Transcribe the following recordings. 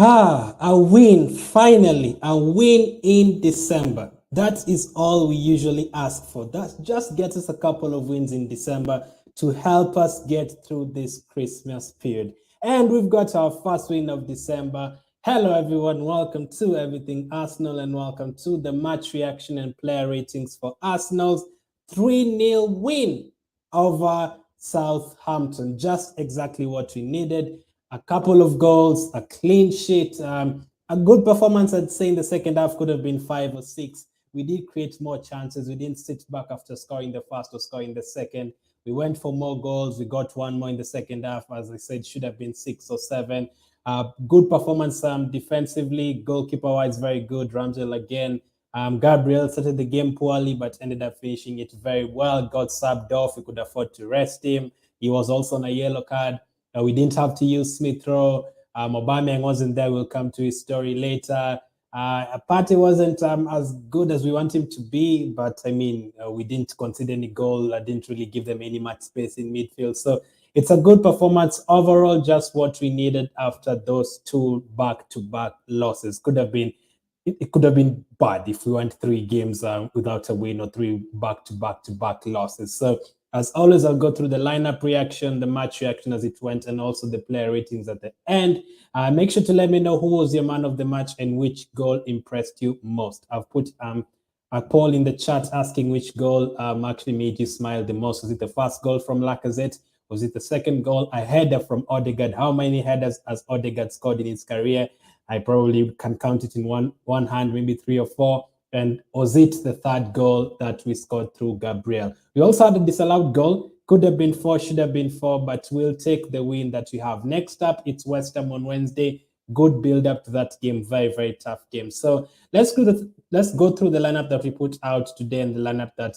A win, finally, a win in December. That is all we usually ask for. That just gets us a couple of wins in December to help us get through this Christmas period. And we've got our first win of December. Hello, everyone. Welcome to Everything Arsenal and welcome to the match reaction and player ratings for Arsenal's 3-0 win over Southampton. Just exactly what we needed. A couple of goals, a clean sheet, a good performance. I'd say in the second half could have been 5 or 6. We did create more chances. We didn't sit back after scoring the first or scoring the second. We went for more goals. We got one more in the second half. As I said, should have been 6 or 7. Good performance defensively, goalkeeper-wise, very good. Ramsdale again. Gabriel started the game poorly, but ended up finishing it very well. Got subbed off. We could afford to rest him. He was also on a yellow card. We didn't have to use Smith Rowe. Aubameyang wasn't there. We'll come to his story later. Partey wasn't as good as we want him to be, but I mean, we didn't concede any goal. I didn't really give them any much space in midfield. So it's a good performance overall, just what we needed after those 2 back-to-back losses. It could have been bad if we went 3 games without a win or 3 back-to-back losses. So as always, I'll go through the lineup reaction, the match reaction as it went, and also the player ratings at the end. Make sure to let me know who was your man of the match and which goal impressed you most. I've put a poll in the chat asking which goal actually made you smile the most. Was it the first goal from Lacazette? Was it the second goal? A header from Odegaard. How many headers has Odegaard scored in his career? I probably can count it in one hand, maybe 3 or 4. And was it the third goal that we scored through Gabriel? We also had a disallowed goal. Could have been 4, should have been 4, but we'll take the win that we have. Next up, it's West Ham on Wednesday. Good build up to that game. Very, very tough game. So let's go through the lineup that we put out today and the lineup that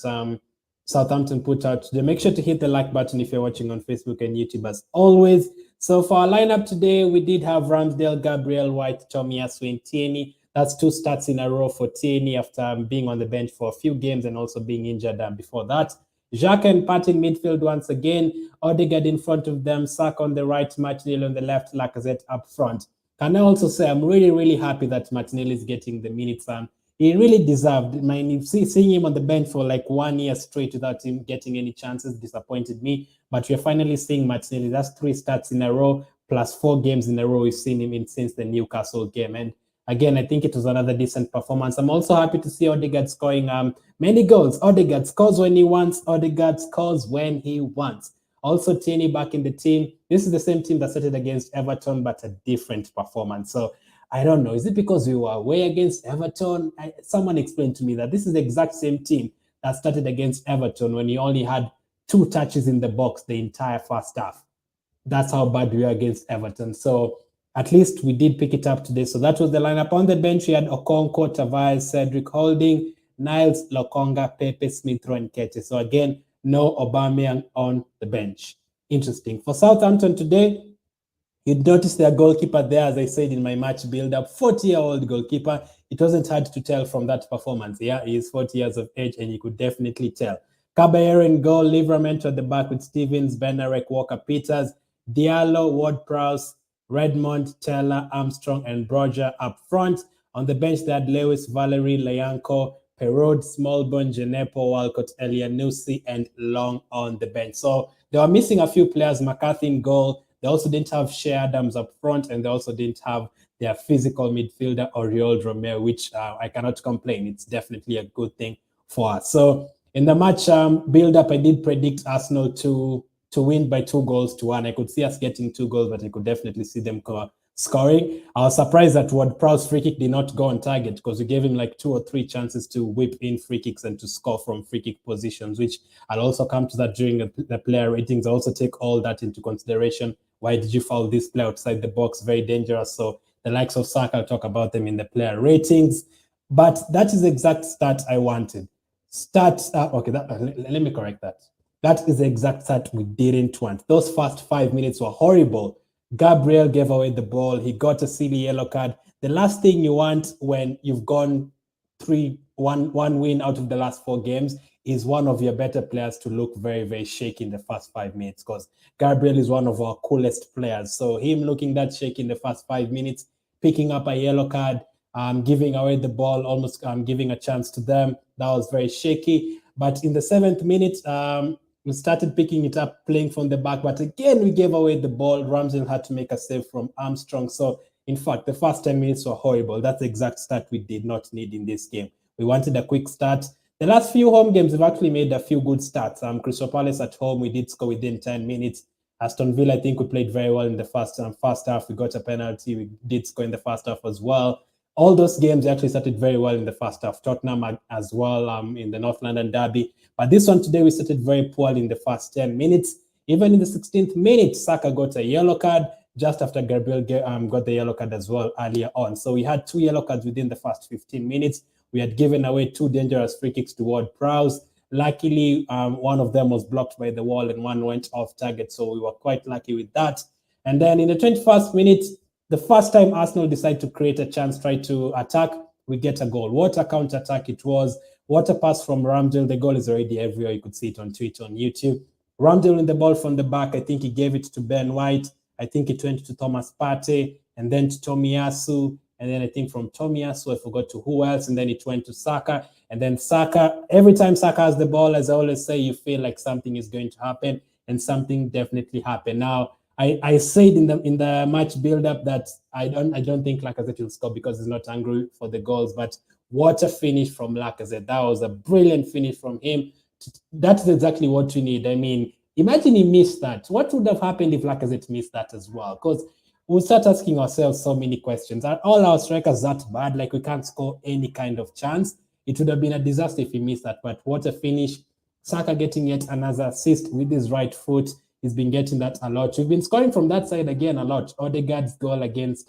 Southampton put out today. Make sure to hit the like button if you're watching on Facebook and YouTube as always. So for our lineup today, we did have Ramsdale, Gabriel, White, Tomiyasu, and Tierney. That's 2 starts in a row for Tierney after being on the bench for a few games and also being injured before that. Xhaka and Partey in midfield once again. Odegaard in front of them. Saka on the right, Martinelli on the left, Lacazette up front. Can I also say I'm really, really happy that Martinelli is getting the minutes. He really deserved. Seeing him on the bench for like 1 year straight without him getting any chances disappointed me. But we're finally seeing Martinelli. That's 3 starts in a row plus 4 games in a row we've seen him in since the Newcastle game. And again, I think it was another decent performance. I'm also happy to see Odegaard scoring many goals. Odegaard scores when he wants. Odegaard scores when he wants. Also, Tierney back in the team. This is the same team that started against Everton, but a different performance. So I don't know. Is it because we were away against Everton? Someone explained to me that this is the exact same team that started against Everton when he only had 2 touches in the box the entire first half. That's how bad we were against Everton. So at least we did pick it up today. So that was the lineup. On the bench, we had Okonkwo, Tavares, Cedric Holding, Niles, Lokonga, Pepe, Smith Rowe, and Kete. So again, no Aubameyang on the bench. Interesting. For Southampton today, you'd notice their goalkeeper there, as I said in my match build-up, 40-year-old goalkeeper. It wasn't hard to tell from that performance. Yeah, he is 40 years of age, and you could definitely tell. Caballero in goal, Livramento at the back with Stevens, Benarek, Walker-Peters, Diallo, Ward-Prowse, Redmond, Taylor, Armstrong, and Broja up front. On the bench, they had Lewis, Valerie, Leyanko, Perraud, Smallbone, Genepo, Walcott, Elianusi, and Long on the bench. So they were missing a few players. McCarthy in goal. They also didn't have Shea Adams up front, and they also didn't have their physical midfielder, Oriol Romeo, which I cannot complain. It's definitely a good thing for us. So in the match build-up, I did predict Arsenal to win by 2-1. I could see us getting 2 goals, but I could definitely see them scoring. I was surprised that Ward-Prowse free kick did not go on target because we gave him like 2 or 3 chances to whip in free kicks and to score from free kick positions, which I'll also come to that during the player ratings. I also take all that into consideration. Why did you foul this player outside the box? Very dangerous. So the likes of Saka, I'll talk about them in the player ratings. But that is the exact stat I wanted. Let me correct that. That is the exact stat we didn't want. Those first 5 minutes were horrible. Gabriel gave away the ball. He got a silly yellow card. The last thing you want when you've gone 1 win out of the last 4 games is one of your better players to look very, very shaky in the first 5 minutes, because Gabriel is one of our coolest players. So him looking that shaky in the first 5 minutes picking up a yellow card, giving away the ball, almost giving a chance to them. That was very shaky. But in the 7th minute, we started picking it up, playing from the back. But again, we gave away the ball. Ramsdale had to make a save from Armstrong. So, in fact, the first 10 minutes were horrible. That's the exact start we did not need in this game. We wanted a quick start. The last few home games, we've actually made a few good starts. Crystal Palace at home, we did score within 10 minutes. Aston Villa, I think we played very well in the first half. We got a penalty. We did score in the first half as well. All those games actually started very well in the first half. Tottenham as well in the North London derby. But this one today, we started very poorly in the first 10 minutes. Even in the 16th minute, Saka got a yellow card just after Gabriel got the yellow card as well earlier on. So we had 2 yellow cards within the first 15 minutes. We had given away 2 dangerous free kicks to Ward Prowse. Luckily, one of them was blocked by the wall and one went off target. So we were quite lucky with that. And then in the 21st minute, the first time Arsenal decided to create a chance, try to attack, we get a goal. What a counter-attack it was. What a pass from Ramsdale. The goal is already everywhere. You could see it on Twitter, on YouTube. Ramsdale in the ball from the back. I think he gave it to Ben White. I think it went to Thomas Partey and then to Tomiyasu. And then I think from Tomiyasu, I forgot to who else. And then it went to Saka. And then Saka, every time Saka has the ball, as I always say, you feel like something is going to happen. And something definitely happened. Now, I said in the match build-up that I don't think Lacazette will score because he's not angry for the goals. But what a finish from Lacazette. That was a brilliant finish from him. That's exactly what we need. I mean, imagine he missed that. What would have happened if Lacazette missed that as well? Because we'll start asking ourselves so many questions. Are all our strikers that bad? Like we can't score any kind of chance? It would have been a disaster if he missed that. But what a finish. Saka getting yet another assist with his right foot. He's been getting that a lot. We've been scoring from that side again a lot. Odegaard's goal against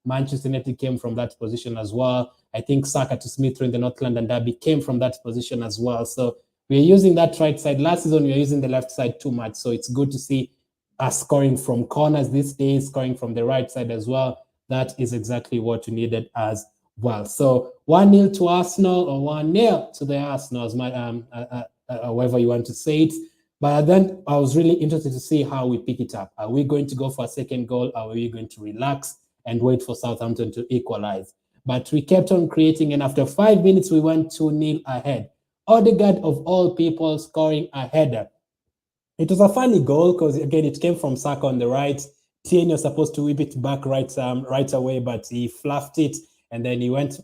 Manchester United came from that position as well. I think Saka to Smith Rowe in the North London derby came from that position as well. So we're using that right side. Last season, we were using the left side too much. So it's good to see us scoring from corners these days, scoring from the right side as well. That is exactly what we needed as well. So 1-0 to Arsenal or 1-0 to the Arsenal, as however you want to say it. But then I was really interested to see how we pick it up. Are we going to go for a second goal? Or are we going to relax and wait for Southampton to equalize? But we kept on creating, and after 5 minutes, we went 2-0 ahead. Odegaard, of all people, scoring a header. It was a funny goal because, again, it came from Saka on the right. Tierney was supposed to whip it back right away, but he fluffed it, and then he went.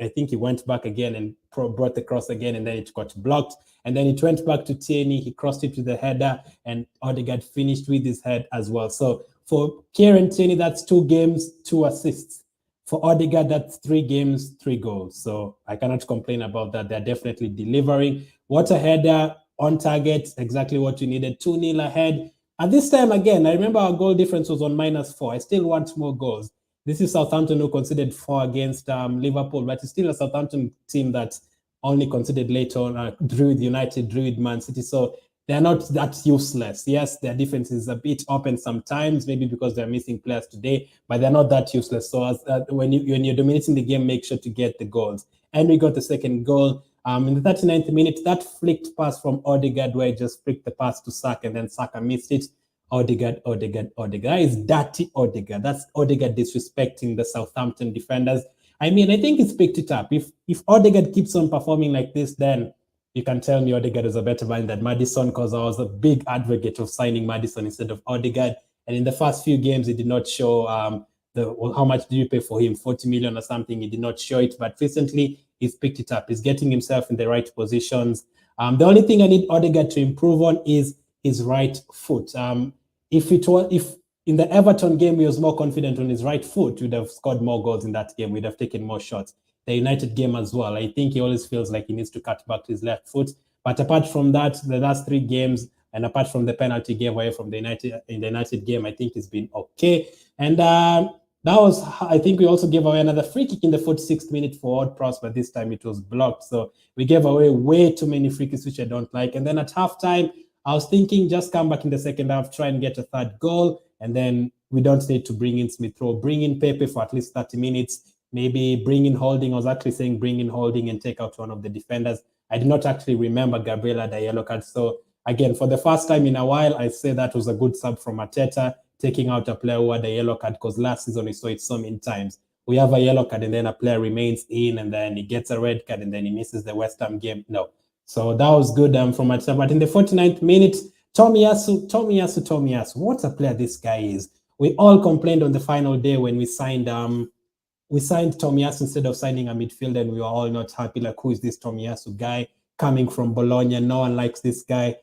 I think he went back again and brought the cross again, and then it got blocked. And then it went back to Tierney. He crossed it to the header, and Odegaard finished with his head as well. So for Kieran Tierney, that's 2 games, 2 assists. For Odegaard, that's 3 games, 3 goals. So I cannot complain about that. They're definitely delivering. What a header, on target, exactly what you needed. 2-0 ahead. And this time again, I remember our goal difference was on -4. I still want more goals. This is Southampton who conceded 4 against Liverpool, but it's still a Southampton team that only conceded later on, drew with United, drew with Man City. So they're not that useless. Yes, their defense is a bit open sometimes, maybe because they're missing players today, but they're not that useless. So when you're dominating the game, make sure to get the goals. And we got the second goal. In the 39th minute, that flicked pass from Odegaard, where he just flicked the pass to Saka, and then Saka missed it. Odegaard. That is dirty Odegaard. That's Odegaard disrespecting the Southampton defenders. I mean, I think he's picked it up. If Odegaard keeps on performing like this, then you can tell me Odegaard is a better man than Maddison, because I was a big advocate of signing Maddison instead of Odegaard. And in the first few games, he did not show how much do you pay for him, 40 million or something. He did not show it, but recently he's picked it up. He's getting himself in the right positions. The only thing I need Odegaard to improve on is his right foot. If in the Everton game he was more confident on his right foot, we'd have scored more goals in that game. We'd have taken more shots. The United game as well, I think he always feels like he needs to cut back to his left foot. But apart from that, the last 3 games, and apart from the penalty gave away from the United game, I think it's been okay. And that was, I think we also gave away another free kick in the 46th minute for Ward-Prowse, but this time it was blocked. So we gave away way too many free kicks, which I don't like. And then at halftime, I was thinking just come back in the second half, try and get a 3rd goal, and then we don't need to bring in Smith Rowe. Bring in Pepe for at least 30 minutes. Maybe bring in Holding. I was actually saying bring in Holding and take out one of the defenders. I did not actually remember Gabriel had a yellow card. So again, for the first time in a while, I say that was a good sub from Arteta. taking out a player who had a yellow card, because last season we saw it so many times. We have a yellow card and then a player remains in and then he gets a red card and then he misses the West Ham game. No. So that was good from Manchester. But in the 49th minute, Tomiyasu, what a player this guy is. We all complained on the final day when we signed Tomiyasu instead of signing a midfielder, and we were all not happy. Like, who is this Tomiyasu guy coming from Bologna? No one likes this guy.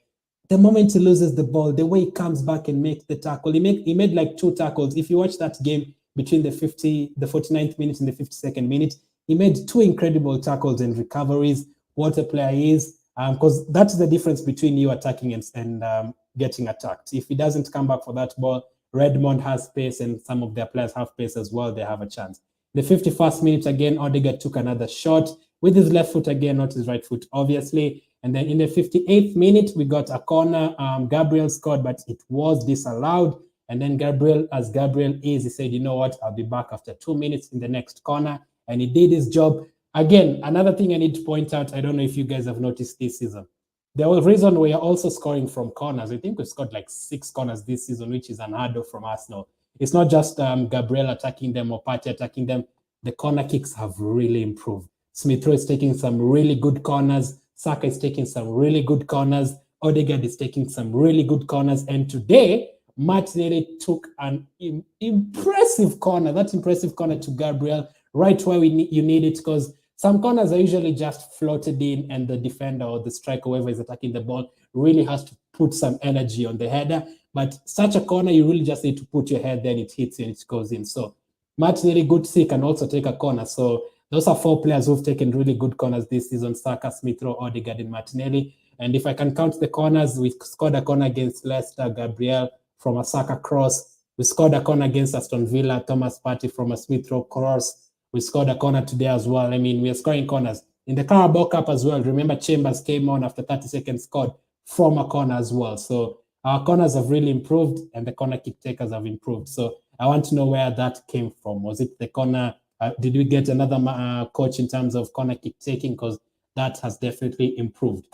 The moment he loses the ball, the way he comes back and makes the tackle, he made like 2 tackles. If you watch that game between the 49th minute and the 52nd minute, he made 2 incredible tackles and recoveries. What a player he is, because that's the difference between you attacking and getting attacked. If he doesn't come back for that ball, Redmond has pace and some of their players have pace as well. They have a chance. The 51st minute again, Odegaard took another shot with his left foot again, not his right foot, obviously. And then in the 58th minute, we got a corner. Gabriel scored, but it was disallowed. And then Gabriel, as Gabriel is, he said, you know what, I'll be back after 2 minutes in the next corner. And he did his job. Again, another thing I need to point out, I don't know if you guys have noticed this season. The reason we are also scoring from corners, I think we've scored like 6 corners this season, which is unheard of from Arsenal. It's not just Gabriel attacking them or Partey attacking them. The corner kicks have really improved. Smith Rowe is taking some really good corners. Saka is taking some really good corners. Odegaard is taking some really good corners. And today, Martinelli took an impressive corner, that impressive corner to Gabriel, right where you need it, because some corners are usually just floated in and the defender or the striker, whoever is attacking the ball, really has to put some energy on the header. But such a corner, you really just need to put your head, then it hits you and it goes in. So Martinelli, good see, can also take a corner. So those are 4 players who've taken really good corners this season: Saka, Smith Rowe, Odegaard, and Martinelli. And if I can count the corners, we scored a corner against Leicester, Gabriel, from a Saka cross. We scored a corner against Aston Villa, Thomas Partey from a Smith Rowe cross. We scored a corner today as well. I mean, we are scoring corners. In the Carabao Cup as well, remember Chambers came on after 30 seconds, scored from a corner as well. So our corners have really improved and the corner kick takers have improved. So I want to know where that came from. Was it the corner? Did we get another coach in terms of corner kick taking? Because that has definitely improved.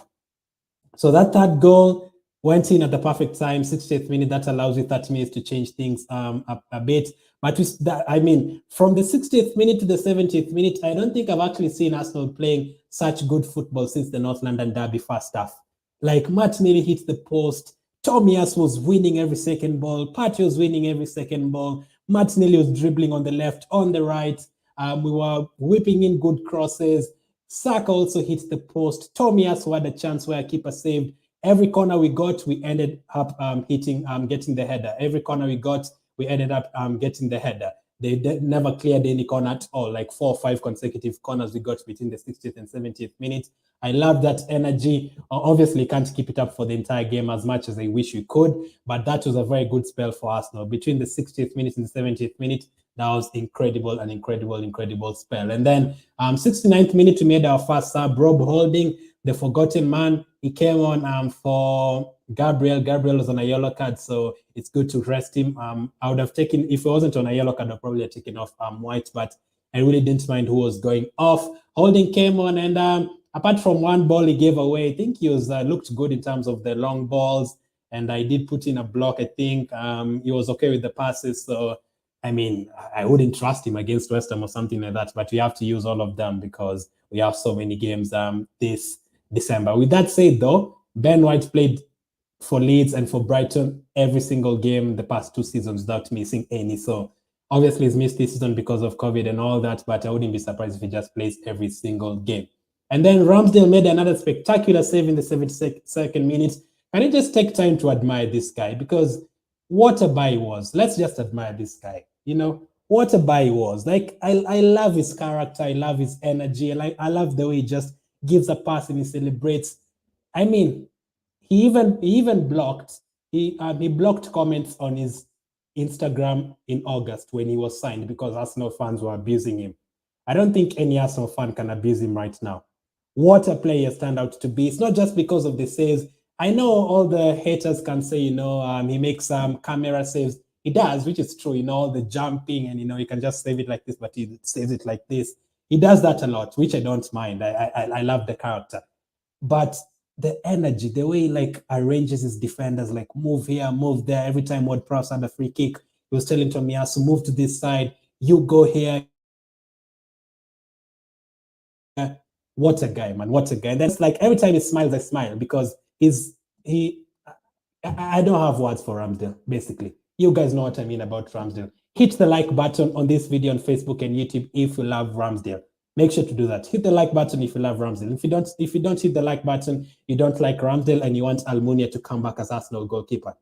So that 3rd goal went in at the perfect time, 60th minute. That allows you 30 minutes to change things a bit. But I mean, from the 60th minute to the 70th minute, I don't think I've actually seen Arsenal playing such good football since the North London derby first half. Like, Martinelli hit the post. Tomiyasu was winning every second ball. Partey was winning every second ball. Martinelli was dribbling on the left, on the right. We were whipping in good crosses. Saka also hit the post. Tomiyasu had a chance where a keeper saved. Every corner we got, we ended up getting the header. Every corner we got, we ended up getting the header. They never cleared any corner at all, like 4 or 5 consecutive corners we got between the 60th and 70th minute. I love that energy. Obviously, can't keep it up for the entire game as much as I wish we could, but that was a very good spell for Arsenal. Between the 60th minute and the 70th minute, that was incredible, an incredible spell. And then 69th minute, we made our first sub, Rob Holding, the forgotten man. He came on for Gabriel. Gabriel was on a yellow card, so it's good to rest him. I would have taken, if it wasn't on a yellow card, I'd probably have taken off White, but I really didn't mind who was going off. Holding came on, and apart from one ball he gave away, I think he was looked good in terms of the long balls, and I did put in a block, I think. He was okay with the passes, so I mean, I wouldn't trust him against West Ham or something like that, but we have to use all of them because we have so many games this December. With that said, though, Ben White played for Leeds and for Brighton every single game the past 2 seasons without missing any. So obviously he's missed this season because of COVID and all that, but I wouldn't be surprised if he just plays every single game. And then Ramsdale made another spectacular save in the 72nd minute. Can you just take time to admire this guy? Because what a buy he was. Let's just admire this guy. You know, what a buy he was. Like, I love his character. I love his energy. And I love the way he just gives a pass and he celebrates. I mean, he even blocked, he blocked comments on his Instagram in August when he was signed because Arsenal fans were abusing him. I don't think any Arsenal fan can abuse him right now. What a player stand out to be. It's not just because of the saves. I know all the haters can say, you know, he makes camera saves. He does, which is true, you know, the jumping and, you know, you can just save it like this, but he saves it like this. He does that a lot, which I don't mind. I love the character. But the energy, the way he like arranges his defenders, like move here, move there. Every time Ward-Prowse had a free kick, he was telling Tomiyasu, move to this side, you go here. What a guy, man! What a guy! And then it's like every time he smiles, I smile because I don't have words for Ramsdale. Basically, you guys know what I mean about Ramsdale. Hit the like button on this video on Facebook and YouTube if you love Ramsdale. Make sure to do that. Hit the like button if you love Ramsdale. If you don't hit the like button, you don't like Ramsdale and you want Almunia to come back as Arsenal goalkeeper.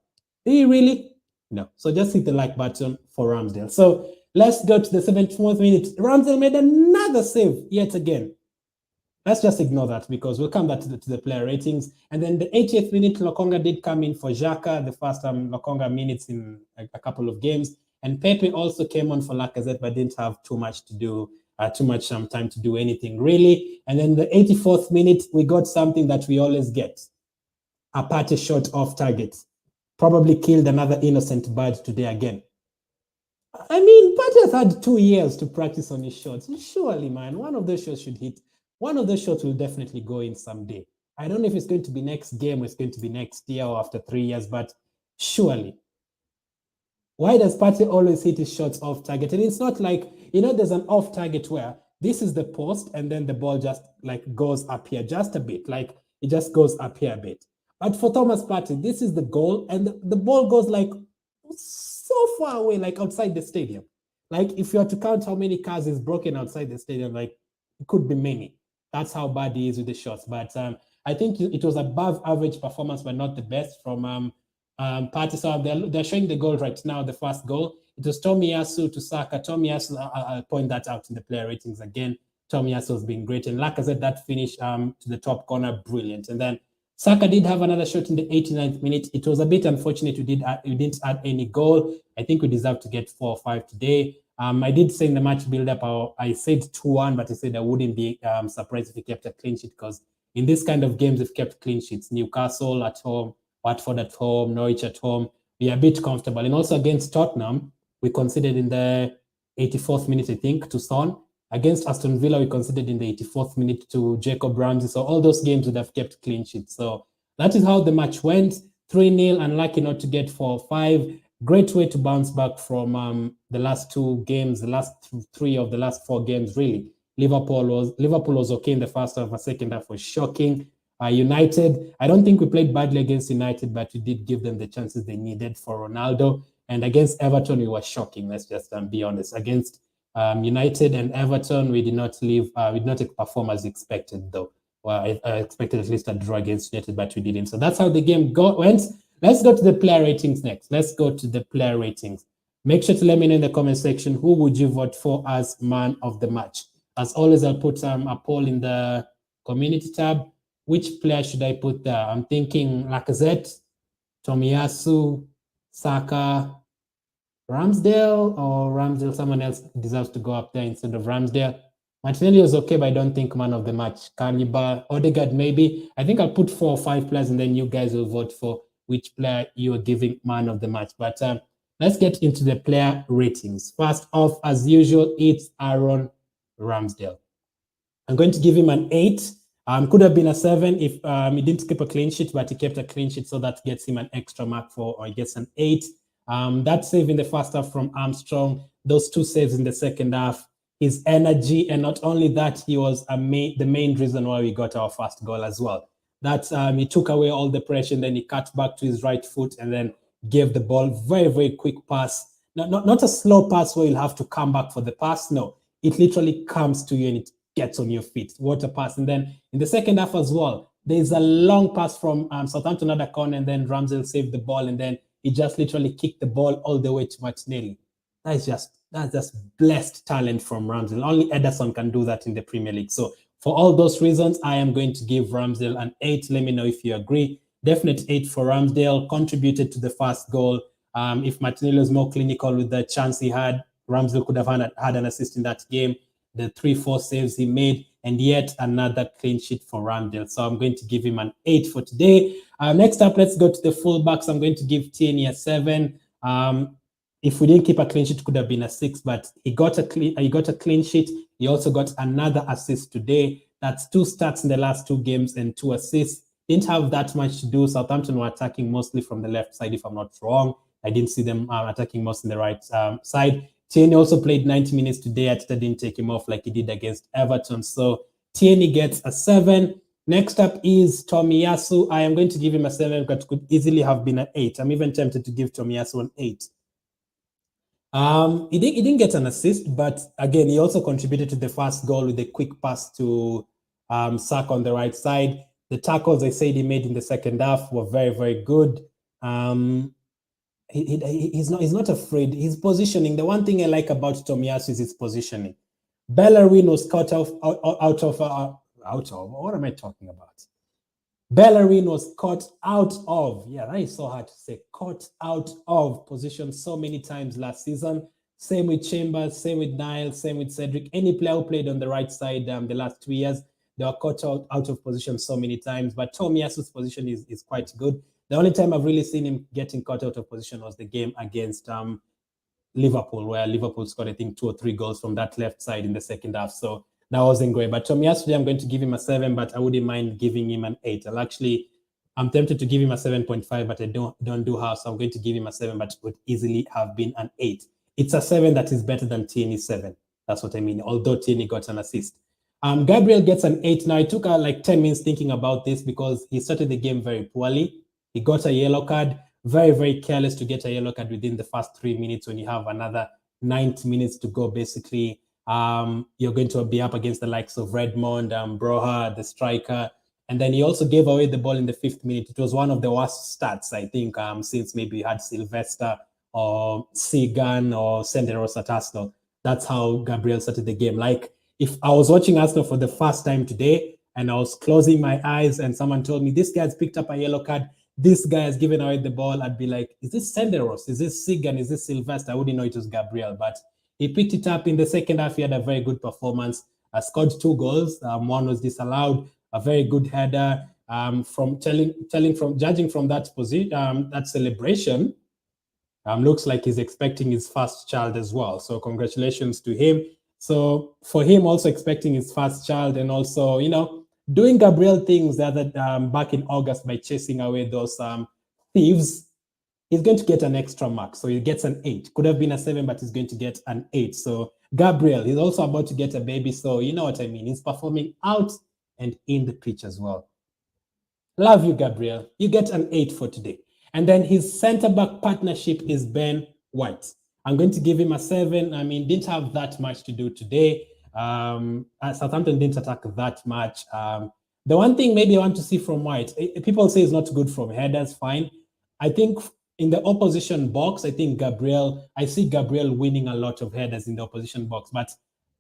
Do you really? No. So just hit the like button for Ramsdale. So let's go to the 74th minute. Ramsdale made another save yet again. Let's just ignore that because we'll come back to the player ratings. And then the 80th minute, Lokonga did come in for Xhaka, the first Lokonga minutes in a couple of games. And Pepe also came on for Lacazette, but didn't have too much to do, too much time to do anything really. And then the 84th minute, we got something that we always get. A Partey shot off target. Probably killed another innocent bird today again. I mean, Partey has had 2 years to practice on his shots. Surely, man, one of those shots should hit. One of those shots will definitely go in someday. I don't know if it's going to be next game or it's going to be next year or after 3 years, but surely. Why does Partey always hit his shots off target? And it's not like, there's an off target where this is the post and then the ball just like goes up here just a bit, like it just goes up here a bit. But for Thomas Partey, this is the goal and the ball goes like so far away, like outside the stadium. Like if you are to count how many cars is broken outside the stadium, like it could be many. That's how bad he is with the shots. But I think it was above average performance, but not the best from Partey. So they're showing the goal right now, the first goal. It was Tomiyasu to Saka. Tomiyasu, I'll point that out in the player ratings again. Tomiyasu has been great. And Lacazette, that finish to the top corner, brilliant. And then Saka did have another shot in the 89th minute. It was a bit unfortunate we didn't add any goal. I think we deserve to get 4 or 5 today. I did say in the match build-up, I said 2-1, but I said I wouldn't be surprised if we kept a clean sheet because in this kind of games, we've kept clean sheets. Newcastle at home, Watford at home, Norwich at home. We are a bit comfortable. And also against Tottenham, we conceded in the 84th minute, I think, to Son. Against Aston Villa, we conceded in the 84th minute to Jacob Ramsey. So all those games would have kept clean sheets. So that is how the match went. 3-0, unlucky not to get 4-5. Great way to bounce back from the last 2 games, the last 3 of the last 4 games, really. Liverpool was okay in the first half. The second half was shocking. United, I don't think we played badly against United, but we did give them the chances they needed for Ronaldo. And against Everton, we were shocking. Let's just be honest. Against United and Everton, we did not perform as expected, though. Well, I expected at least a draw against United, but we didn't. So that's how the game went. Let's go to the player ratings next. Let's go to the player ratings. Make sure to let me know in the comment section who would you vote for as man of the match. As always, I'll put a poll in the community tab. Which player should I put there? I'm thinking Lacazette, Tomiyasu, Saka, Ramsdale, or Ramsdale, someone else deserves to go up there instead of Ramsdale. Martinelli was okay, but I don't think man of the match. Caliba, Odegaard, maybe. I think I'll put 4 or 5 players and then you guys will vote for which player you are giving man of the match. But let's get into the player ratings. First off, as usual, it's Aaron Ramsdale. I'm going to give him an 8. Could have been a 7 if he didn't keep a clean sheet, but he kept a clean sheet, so that gets him an extra mark or he gets an 8. That save in the first half from Armstrong, those 2 saves in the second half, his energy, and not only that, he was the main reason why we got our first goal as well. That he took away all the pressure, and then he cut back to his right foot and then gave the ball very, very quick pass. Not a slow pass where you'll have to come back for the pass. No, it literally comes to you and it gets on your feet. What a pass. And then in the second half as well, there's a long pass from Southampton at the corner, and then Ramsdale saved the ball, and then he just literally kicked the ball all the way to Martinelli. That's just blessed talent from Ramsdale. Only Ederson can do that in the Premier League. So for all those reasons, I am going to give Ramsdale an 8. Let me know if you agree. Definite 8 for Ramsdale. Contributed to the first goal. If Martinelli was more clinical with the chance he had, Ramsdale could have had an assist in that game. The 3-4 saves he made, and yet another clean sheet for Ramsdale. So I'm going to give him an 8 for today. Next up, let's go to the fullbacks. I'm going to give Tierney a 7. If we didn't keep a clean sheet, it could have been a 6, but he got a clean sheet. He also got another assist today. That's 2 starts in the last 2 games and 2 assists. didn't have that much to do. Southampton were attacking mostly from the left side, if I'm not wrong. I didn't see them attacking most in the right side. Tierney also played 90 minutes today. Arteta didn't take him off like he did against Everton. So Tierney gets a 7. Next up is Tomiyasu. I am going to give him a 7, but could easily have been an 8. I'm even tempted to give Tomiyasu an 8. He didn't get an assist, but again, he also contributed to the first goal with a quick pass to Saka on the right side. The tackles I said he made in the second half were very, very good. He's not afraid. His positioning. The one thing I like about Tomiyasu is his positioning. Bellerin was caught out of what am I talking about? Bellerin was caught out of, yeah, that is so hard to say, caught out of position so many times last season. Same with Chambers, same with Niles, same with Cedric. Any player who played on the right side the last 2 years, they were caught out of position so many times. But Tomiyasu's position is quite good. The only time I've really seen him getting caught out of position was the game against Liverpool, where Liverpool scored, I think, 2 or 3 goals from that left side in the second half. So that wasn't great. But Tomiyasu today, I'm going to give him a 7, but I wouldn't mind giving him an 8. I'm tempted to give him a 7.5, but I don't do half, so I'm going to give him a 7, but it would easily have been an 8. It's a 7 that is better than Tierney's 7. That's what I mean, although Tierney got an assist. Gabriel gets an 8. Now, I took like 10 minutes thinking about this because he started the game very poorly. He got a yellow card. Very, very careless to get a yellow card within the first 3 minutes when you have another 90 minutes to go, basically. You're going to be up against the likes of Redmond, Broha, the striker. And then he also gave away the ball in the 5th minute. It was one of the worst stats, I think, since maybe you had Sylvester or Segan or Senderos at Arsenal. That's how Gabriel started the game. Like, if I was watching Arsenal for the first time today and I was closing my eyes and someone told me, this guy's picked up a yellow card, this guy has given away the ball, I'd be like, is this Senderos? Is this Segan? Is this Sylvester? I wouldn't know it was Gabriel, but he picked it up in the second half. He had a very good performance. Scored 2 goals. One was disallowed. A very good header. Judging from that position, that celebration, looks like he's expecting his first child as well. So congratulations to him. So for him, also expecting his first child, and also, doing Gabriel things back in August by chasing away those thieves, he's going to get an extra mark. So he gets an 8. Could have been a 7, but he's going to get an 8. So Gabriel, he's also about to get a baby. So you know what I mean. He's performing out and in the pitch as well. Love you, Gabriel. You get an 8 for today. And then his centre-back partnership is Ben White. I'm going to give him a 7. I mean, didn't have that much to do today. Southampton didn't attack that much. The one thing maybe I want to see from White, people say he's not good from headers, fine. I think in the opposition box, I see Gabriel winning a lot of headers in the opposition box, but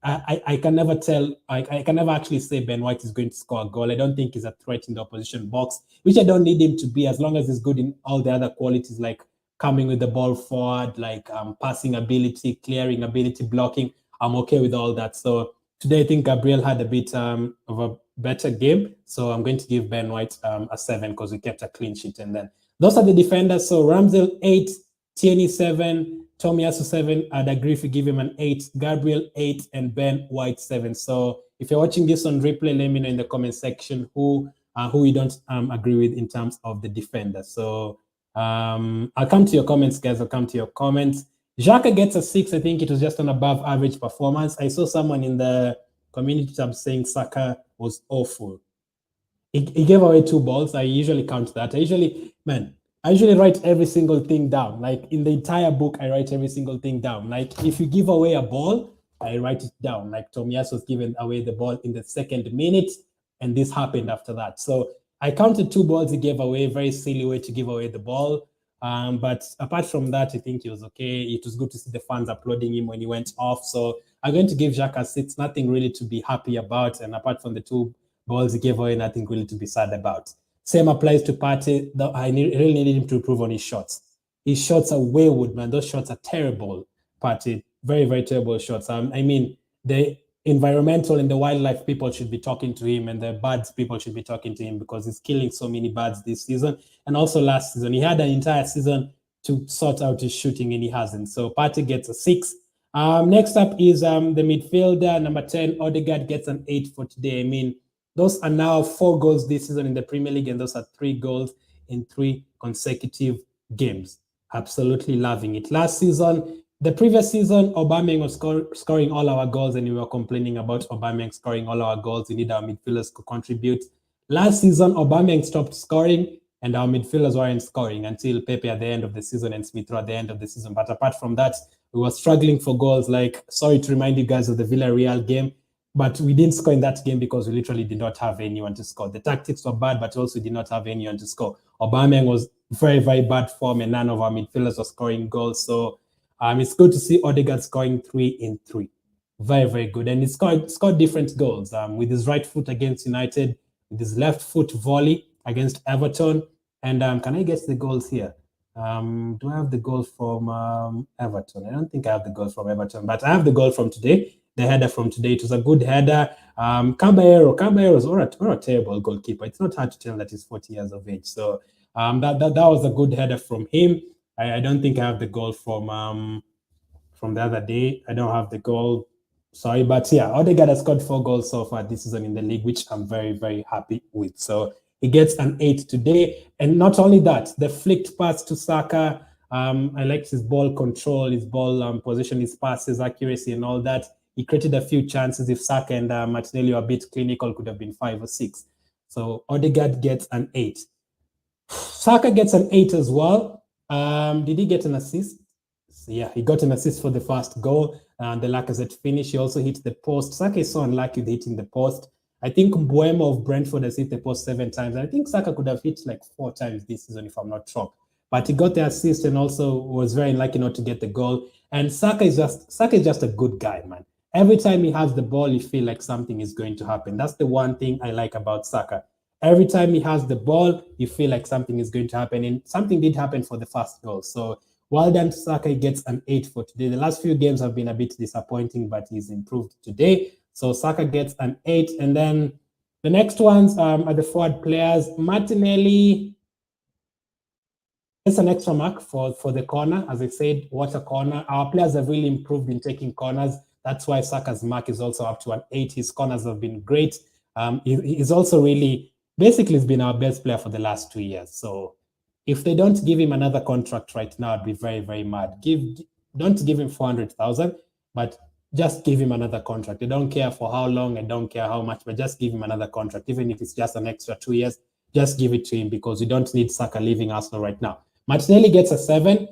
I can never tell. I can never actually say Ben White is going to score a goal. I don't think he's a threat in the opposition box, which I don't need him to be, as long as he's good in all the other qualities, like coming with the ball forward, like passing ability, clearing ability, blocking. I'm okay with all that. So today, I think Gabriel had a bit of a better game. So I'm going to give Ben White a 7 because we kept a clean sheet. And then those are the defenders. So Ramsdale 8, Tierney 7, Tomiyasu 7. I'd agree if you give him an 8, Gabriel 8, and Ben White 7. So if you're watching this on replay, let me know in the comment section who you don't agree with in terms of the defenders. So I'll come to your comments, guys. I'll come to your comments. Xhaka gets a 6. I think it was just an above average performance. I saw someone in the community tab saying Saka was awful. He gave away 2 balls. I usually count that. I usually write every single thing down. Like in the entire book, I write every single thing down. Like if you give away a ball, I write it down. Like Tomiyasu was giving away the ball in the 2nd minute, and this happened after that. So I counted 2 balls he gave away. Very silly way to give away the ball. But apart from that, I think he was okay. It was good to see the fans applauding him when he went off. So I'm going to give Xhaka 6. Nothing really to be happy about. And apart from the 2 balls he gave away, nothing really to be sad about. Same applies to Partey. I really needed him to improve on his shots. His shots are wayward, man. Those shots are terrible, Partey. Very, very terrible shots. I mean, the environmental and the wildlife people should be talking to him, and the birds people should be talking to him, because he's killing so many birds this season. And also last season, he had an entire season to sort out his shooting, and he hasn't. So Partey gets a 6. Next up is the midfielder, number 10, Odegaard gets an 8 for today. I mean, Those are now 4 goals this season in the Premier League, and those are 3 goals in 3 consecutive games. Absolutely loving it. Last season, the previous season, Aubameyang was scoring all our goals, and we were complaining about Aubameyang scoring all our goals. We need our midfielders to contribute. Last season, Aubameyang stopped scoring, and our midfielders weren't scoring until Pepe at the end of the season and Smith Rowe at the end of the season. But apart from that, we were struggling for goals. Like, sorry to remind you guys of the Villarreal game, but we didn't score in that game because we literally did not have anyone to score. The tactics were bad, but also did not have anyone to score. Aubameyang was very, very bad form, and none of our midfielders were scoring goals. So it's good to see Odegaard scoring 3 in 3. Very, very good. And he scored different goals with his right foot against United, with his left foot volley against Everton. And can I get the goals here? Do I have the goal from Everton? I don't think I have the goal from Everton, but I have the goal from today. The header from today. It was a good header. Caballero is a terrible goalkeeper. It's not hard to tell that he's 40 years of age. So that was a good header from him. I don't think I have the goal from the other day. I don't have the goal. Sorry, but yeah, Odegaard has scored 4 goals so far this season in the league, which I'm very, very happy with. So he gets an 8 today. And not only that, the flicked pass to Saka. I liked his ball control, his ball position, his passes, accuracy, and all that. He created a few chances. If Saka and Martinelli were a bit clinical, could have been 5 or 6. So Odegaard gets an 8. Saka gets an 8 as well. Did he get an assist? So yeah, he got an assist for the first goal. The Lacazette finish. He also hit the post. Saka is so unlucky with hitting the post. I think Mbuemo of Brentford has hit the post 7 times. I think Saka could have hit like 4 times this season, if I'm not wrong. But he got the assist and also was very unlucky not to get the goal. And Saka is just a good guy, man. Every time he has the ball, you feel like something is going to happen. That's the one thing I like about Saka. Every time he has the ball, you feel like something is going to happen. And something did happen for the first goal. So well done, Saka. He gets an 8 for today. The last few games have been a bit disappointing, but he's improved today. So Saka gets an 8. And then the next ones are the forward players. Martinelli gets an extra mark for the corner. As I said, what a corner. Our players have really improved in taking corners. That's why Saka's mark is also up to an 8. His corners have been great. He's also really, basically, he's been our best player for the last 2 years. So if they don't give him another contract right now, I'd be very, very mad. Don't give him 400,000, but just give him another contract. I don't care for how long, I don't care how much, but just give him another contract. Even if it's just an extra 2 years, just give it to him because we don't need Saka leaving Arsenal right now. Martinelli gets a 7.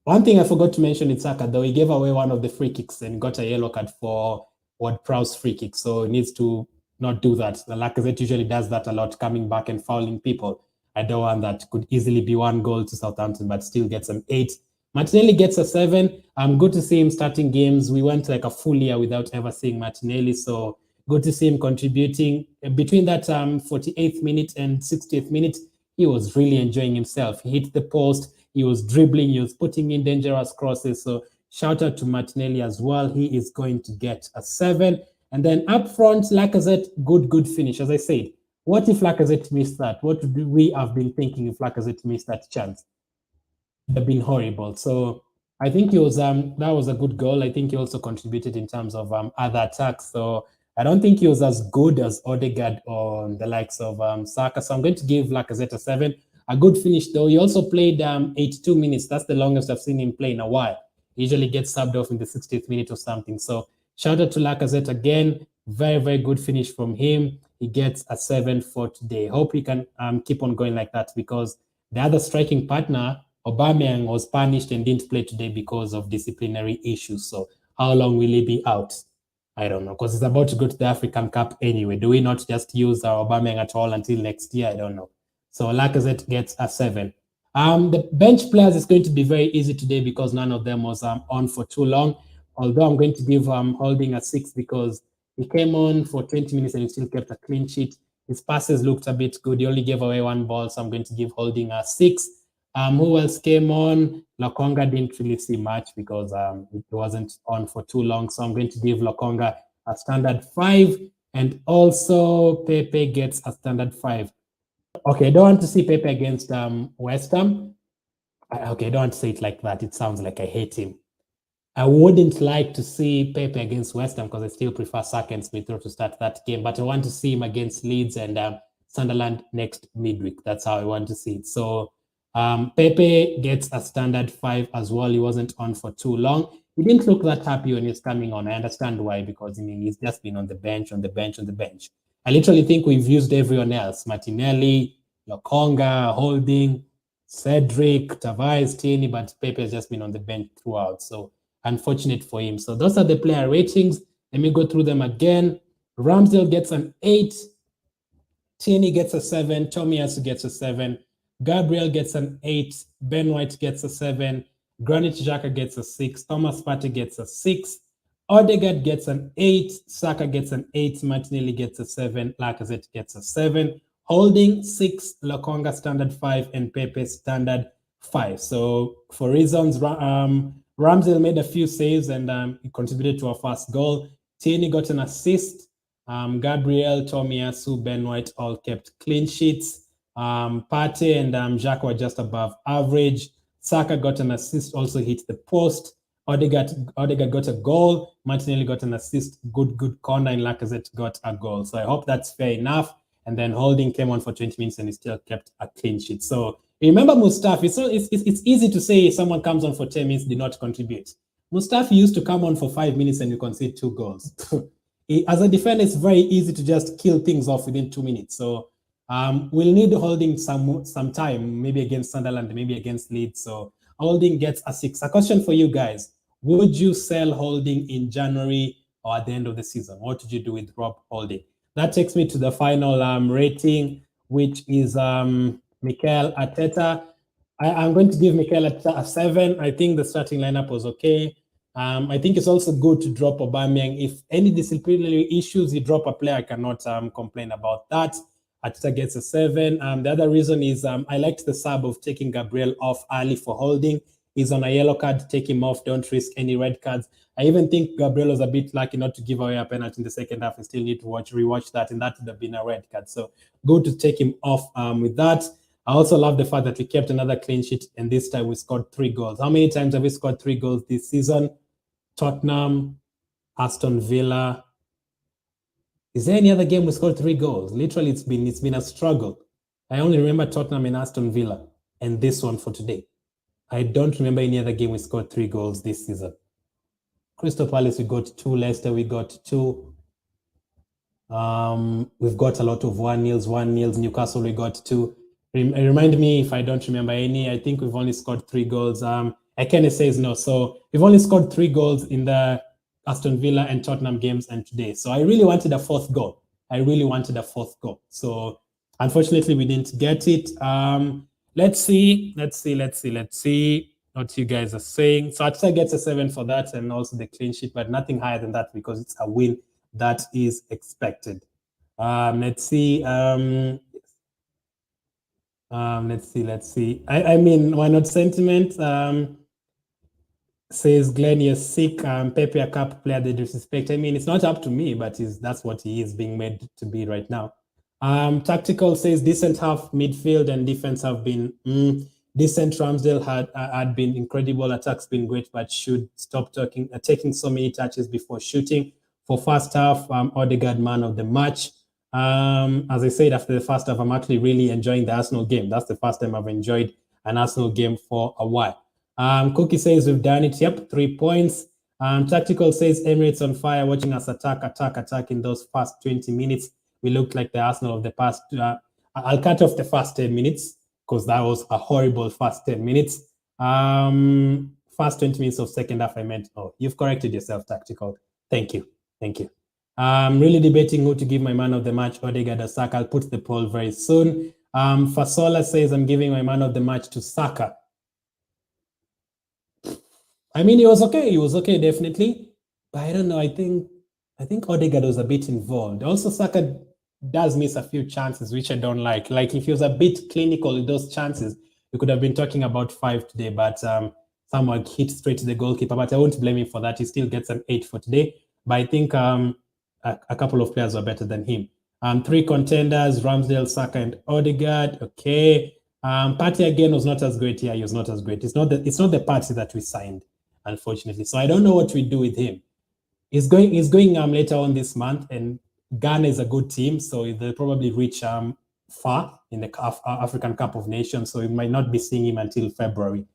One thing I forgot to mention is Saka, though. He gave away one of the free kicks and got a yellow card for Ward-Prowse free kick. So he needs to not do that. The Lacazette usually does that a lot, coming back and fouling people. I don't want that. Could easily be 1 goal to Southampton, but still gets an 8. Martinelli gets a 7. Good to see him starting games. We went like a full year without ever seeing Martinelli. So good to see him contributing. Between that 48th minute and 60th minute, he was really enjoying himself. He hit the post. He was dribbling. He was putting in dangerous crosses. So shout out to Martinelli as well. He is going to get a 7. And then up front, Lacazette, good finish. As I said, what if Lacazette missed that? What would we have been thinking if Lacazette missed that chance? It would have been horrible. So I think he was that was a good goal. I think he also contributed in terms of other attacks. So I don't think he was as good as Odegaard or the likes of Saka. So I'm going to give Lacazette a 7. A good finish, though. He also played 82 minutes. That's the longest I've seen him play in a while. He usually gets subbed off in the 60th minute or something. So shout out to Lacazette again. Very, very good finish from him. He gets a 7 for today. Hope he can keep on going like that because the other striking partner, Aubameyang, was punished and didn't play today because of disciplinary issues. So how long will he be out? I don't know, because he's about to go to the African Cup anyway. Do we not just use our Aubameyang at all until next year? I don't know. So Lacazette gets a 7. The bench players is going to be very easy today because none of them was on for too long. Although I'm going to give Holding a 6 because he came on for 20 minutes and he still kept a clean sheet. His passes looked a bit good. He only gave away 1 ball, so I'm going to give Holding a 6. Who else came on? Lokonga didn't really see much because it wasn't on for too long. So I'm going to give Lokonga a standard 5. And also Pepe gets a standard 5. Okay, I don't want to see Pepe against West Ham. Okay, I don't want to say it like that. It sounds like I hate him. I wouldn't like to see Pepe against West Ham because I still prefer Saka and Smith Rowe to start that game, but I want to see him against Leeds and Sunderland next midweek. That's how I want to see it. So Pepe gets a standard 5 as well. He wasn't on for too long. He didn't look that happy when he was coming on. I understand why, because I mean he's just been on the bench. I literally think we've used everyone else: Martinelli, Lokonga, Holding, Cedric, Tavares, Tierney, but Pepe has just been on the bench throughout. So unfortunate for him. So those are the player ratings. Let me go through them again. Ramsdale gets an 8. Tierney gets a 7. Tomiyasu gets a 7. Gabriel gets an 8. Ben White gets a 7. Granit Xhaka gets a 6. Thomas Partey gets a 6. Odegaard gets an 8. Saka gets an 8. Martinelli gets a 7. Lacazette gets a 7. Holding 6. Lokonga standard 5. And Pepe standard 5. So for reasons, Ramsdale made a few saves and he contributed to a first goal. Tierney got an assist. Gabriel, Tomiyasu, Ben White all kept clean sheets. Partey and Xhaka were just above average. Saka got an assist, also hit the post. Odegaard got a goal. Martinelli got an assist, good corner, and Lacazette got a goal. So I hope that's fair enough. And then Holding came on for 20 minutes and he still kept a clean sheet. So remember Mustafi, it's easy to say someone comes on for 10 minutes, did not contribute. Mustafi used to come on for 5 minutes and you concede 2 goals. As a defender, it's very easy to just kill things off within 2 minutes. So we'll need Holding some time, maybe against Sunderland, maybe against Leeds. So Holding gets a 6. A question for you guys. Would you sell Holding in January or at the end of the season? What would you do with Rob Holding? That takes me to the final rating, which is Mikel Arteta. I'm going to give Mikel Arteta a 7. I think the starting lineup was okay. I think it's also good to drop Aubameyang. If any disciplinary issues, you drop a player, I cannot complain about that. Arteta gets a 7. The other reason is I liked the sub of taking Gabriel off early for Holding. He's on a yellow card, take him off, don't risk any red cards. I even think Gabriel was a bit lucky not to give away a penalty in the second half. I still need to rewatch that, and that would have been a red card. So good to take him off with that. I also love the fact that we kept another clean sheet, and this time we scored 3 goals. How many times have we scored 3 goals this season? Tottenham, Aston Villa. Is there any other game we scored 3 goals? Literally, it's been a struggle. I only remember Tottenham and Aston Villa, and this one for today. I don't remember any other game we scored 3 goals this season. Crystal Palace, we got 2. Leicester, we got 2. We've got a lot of 1-0s. Newcastle, we got 2. Remind me if I don't remember any. I think we've only scored 3 goals. Ekene says no. So we've only scored 3 goals in the Aston Villa and Tottenham games and today. So I really wanted a 4th goal. So unfortunately, we didn't get it. Let's see what you guys are saying. So Arteta gets a 7 for that and also the clean sheet, but nothing higher than that because it's a win that is expected. Let's see. Let's see. I mean, why not sentiment? Says Glenn, you're sick. Pepe, a cup player, they disrespect. I mean, it's not up to me, but that's what he is being made to be right now. Tactical says decent half, midfield and defense have been decent. Ramsdale had been incredible. Attack's been great, but should stop taking so many touches before shooting. For first half, Odegaard man of the match. As I said, after the first half, I'm actually really enjoying the Arsenal game. That's the first time I've enjoyed an Arsenal game for a while. Cookie says we've done it. Yep, 3 points. Tactical says Emirates on fire, watching us attack in those first 20 minutes. We looked like the Arsenal of the past. I'll cut off the first 10 minutes because that was a horrible first 10 minutes. First 20 minutes of second half, I meant, oh, you've corrected yourself, Tactical. Thank you. I'm really debating who to give my man of the match, Odegaard or Saka. I'll put the poll very soon. Fasola says I'm giving my man of the match to Saka. I mean, he was okay, definitely. But I don't know, I think Odegaard was a bit involved. Also, Saka does miss a few chances, which I don't like. Like, if he was a bit clinical with those chances, we could have been talking about 5 today, but someone hit straight to the goalkeeper. But I won't blame him for that. He still gets an 8 for today. But I think a couple of players are better than him. 3 contenders, Ramsdale, Saka, and Odegaard. Okay. Partey again was not as great. Yeah, he was not as great. It's not the Partey that we signed. unfortunately. So I don't know what we do with him. He's going later on this month, and Ghana is a good team, so they'll probably reach far in the African Cup of Nations. So we might not be seeing him until February.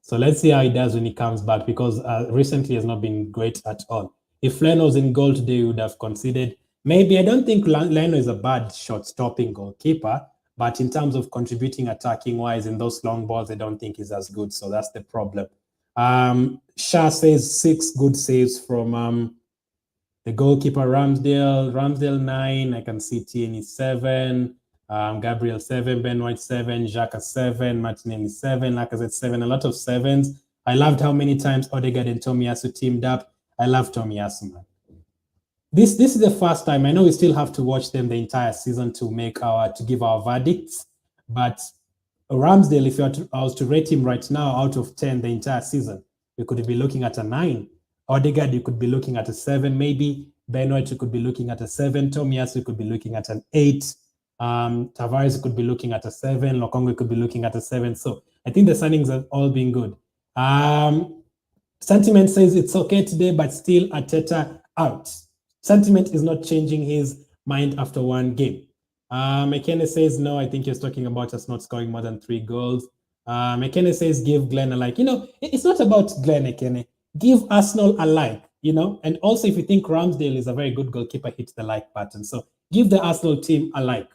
So let's see how he does when he comes back, because recently has not been great at all. If Leno was in goal today, he would have conceded. Maybe I don't think Leno is a bad shot-stopping goalkeeper, but in terms of contributing attacking-wise in those long balls, I don't think he's as good. So that's the problem. Shah says 6 good saves from the goalkeeper Ramsdale. Ramsdale 9. I can see Tierney 7. Gabriel 7, Ben White 7, Xhaka 7, Martinelli 7, Lacazette 7, a lot of 7s. I loved how many times Odegaard and Tomiyasu teamed up. I love Tomiyasu, man. This is the first time. I know we still have to watch them the entire season to give our verdicts, but Ramsdale, if I was to rate him right now out of 10 the entire season, we could be looking at a 9. Odegaard, you could be looking at a 7, maybe. Ben White, you could be looking at a 7. Tomiyasu, you could be looking at an 8. Tavares could be looking at a 7. Lokongo could be looking at a 7. So I think the signings have all been good. Sentiment says it's okay today, but still Arteta out. Sentiment is not changing his mind after one game. McKenna says no. I think he's talking about us not scoring more than 3 goals. McKenna says give Glen a like. It's not about Glen, McKenna. Give Arsenal a like. And also if you think Ramsdale is a very good goalkeeper, hit the like button. So give the Arsenal team a like.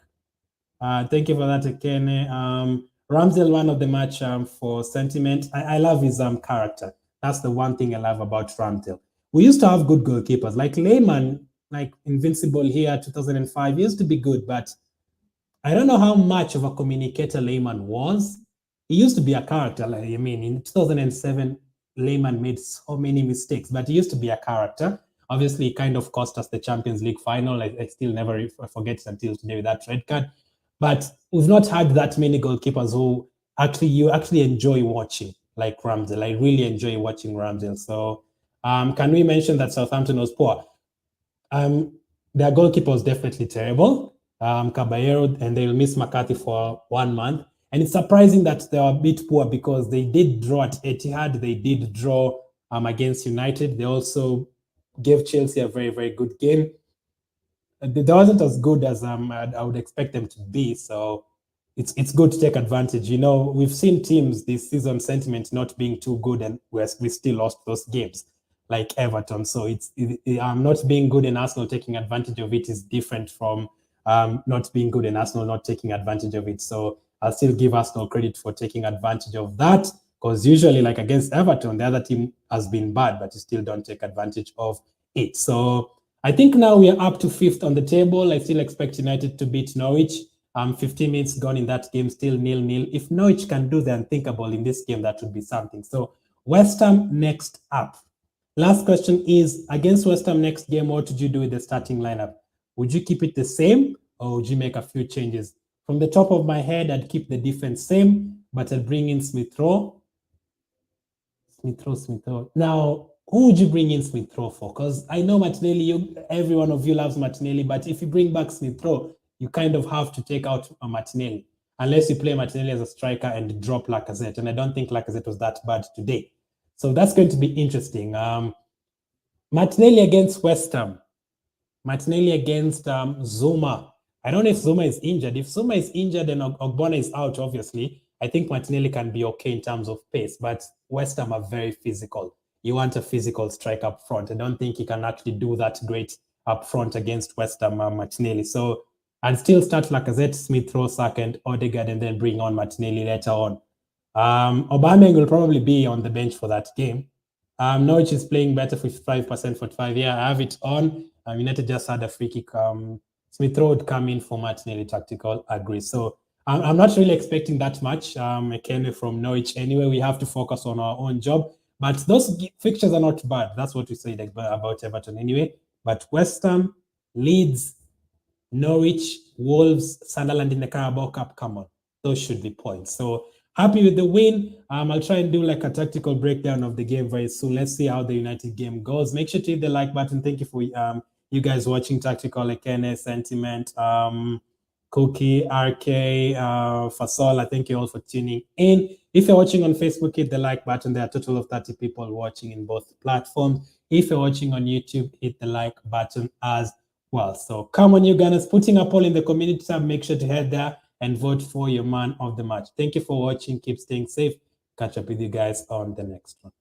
Thank you for that, Ekene. Ramsdale, one of the match for sentiment. I love his character. That's the one thing I love about Ramsdale. We used to have good goalkeepers, like Lehmann, like Invincible here, 2005. He used to be good, but I don't know how much of a communicator Lehmann was. He used to be a character. In 2007, Lehmann made so many mistakes, but he used to be a character. Obviously, it kind of cost us the Champions League final. I still never forget it until today with that red card. But we've not had that many goalkeepers who you actually enjoy watching, like Ramsdale. I really enjoy watching Ramsdale. So can we mention that Southampton was poor? Their goalkeeper was definitely terrible, Caballero, and they'll miss McCarthy for 1 month. And it's surprising that they were a bit poor because they did draw at Etihad. They did draw against United. They also gave Chelsea a very, very good game. They wasn't as good as I would expect them to be. So it's good to take advantage. We've seen teams this season sentiment not being too good, and we still lost those games, like Everton. So it's not being good in Arsenal taking advantage of it is different from not being good in Arsenal not taking advantage of it. So I'll still give Arsenal credit for taking advantage of that, because usually, like against Everton, the other team has been bad, but you still don't take advantage of it. So I think now we are up to 5th on the table. I still expect United to beat Norwich. 15 minutes gone in that game, still 0-0. If Norwich can do the unthinkable in this game, that would be something. So West Ham next up. Last question is, against West Ham next game, what would you do with the starting lineup? Would you keep it the same, or would you make a few changes? From the top of my head, I'd keep the defense same, but I'd bring in Smith Rowe. Now, who would you bring in Smith Rowe for? Because I know Martinelli, every one of you loves Martinelli, but if you bring back Smith Rowe, you kind of have to take out Martinelli, unless you play Martinelli as a striker and drop Lacazette. And I don't think Lacazette was that bad today. So that's going to be interesting. Martinelli against West Ham. Martinelli against Zuma. I don't know if Zuma is injured. If Zuma is injured and Ogbonna is out, obviously, I think Martinelli can be okay in terms of pace, but West Ham are very physical. You want a physical strike up front. I don't think he can actually do that great up front against West Ham, Martinelli. So I'd still start Lacazette, Smith Rowe, Saka, and Odegaard, and then bring on Martinelli later on. Aubameyang will probably be on the bench for that game. Norwich is playing better, 55%, 45. Yeah, I have it on. United just had a free kick. Smith Rowe would come in for Martinelli, tactical, agree. So I'm not really expecting that much. McKenna from Norwich. Anyway, we have to focus on our own job. But those fixtures are not bad. That's what we said about Everton anyway. But West Ham, Leeds, Norwich, Wolves, Sunderland in the Carabao Cup, come on. Those should be points. So happy with the win. I'll try and do like a tactical breakdown of the game very soon. Let's see how the United game goes. Make sure to hit the like button. Thank you for you guys watching Tactical, Ekene, Sentiment, Cookie, RK, Fasola. Thank you all for tuning in. If you're watching on Facebook, hit the like button. There are a total of 30 people watching in both platforms. If you're watching on YouTube, hit the like button as well. So come on, you Gunners, putting a poll in the community tab. Make sure to head there and vote for your man of the match. Thank you for watching. Keep staying safe. Catch up with you guys on the next one.